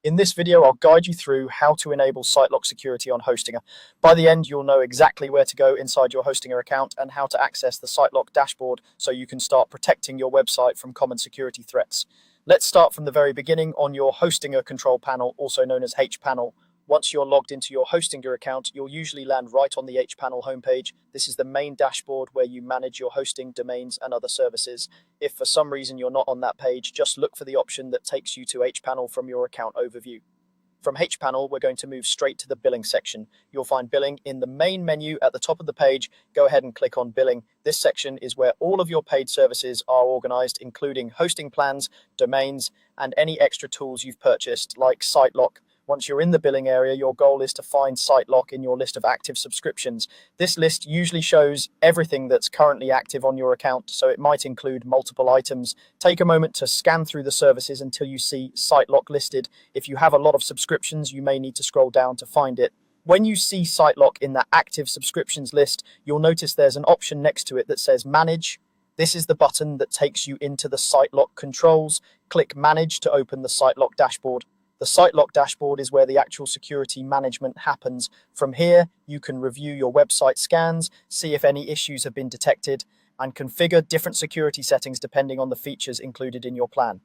In this video, I'll guide you through how to enable SiteLock security on Hostinger. By the end, you'll know exactly where to go inside your Hostinger account and how to access the SiteLock dashboard so you can start protecting your website from common security threats. Let's start from the very beginning on your Hostinger control panel, also known as H panel. Once you're logged into your Hostinger account, you'll usually land right on the H panel homepage. This is the main dashboard where you manage your hosting, domains, and other services. If for some reason you're not on that page, just look for the option that takes you to H panel from your account overview. From H panel, we're going to move straight to the billing section. You'll find billing in the main menu at the top of the page. Go ahead and click on billing. This section is where all of your paid services are organized, including hosting plans, domains, and any extra tools you've purchased, like SiteLock. Once you're in the billing area, your goal is to find SiteLock in your list of active subscriptions. This list usually shows everything that's currently active on your account, so it might include multiple items. Take a moment to scan through the services until you see SiteLock listed. If you have a lot of subscriptions, you may need to scroll down to find it. When you see SiteLock in that active subscriptions list, you'll notice there's an option next to it that says Manage. This is the button that takes you into the SiteLock controls. Click Manage to open the SiteLock dashboard. The SiteLock dashboard is where the actual security management happens. From here, you can review your website scans, see if any issues have been detected, and configure different security settings depending on the features included in your plan.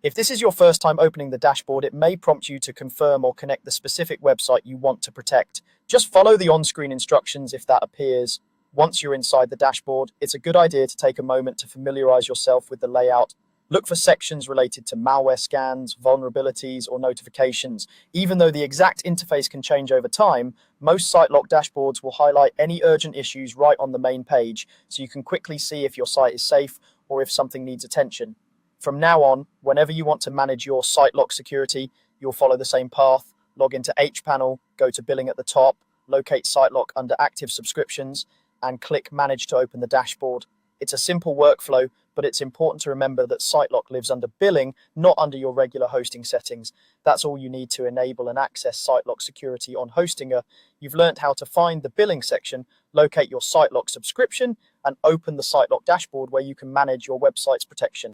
If this is your first time opening the dashboard, it may prompt you to confirm or connect the specific website you want to protect. Just follow the on-screen instructions if that appears. Once you're inside the dashboard, it's a good idea to take a moment to familiarize yourself with the layout. Look for sections related to malware scans, vulnerabilities, or notifications. Even though the exact interface can change over time, most SiteLock dashboards will highlight any urgent issues right on the main page, so you can quickly see if your site is safe or if something needs attention. From now on, whenever you want to manage your SiteLock security, you'll follow the same path. Log into H panel, go to billing at the top, locate SiteLock under active subscriptions, and click Manage to open the dashboard. It's a simple workflow, but it's important to remember that SiteLock lives under billing, not under your regular hosting settings. That's all you need to enable and access SiteLock security on Hostinger. You've learned how to find the billing section, locate your SiteLock subscription, and open the SiteLock dashboard where you can manage your website's protection.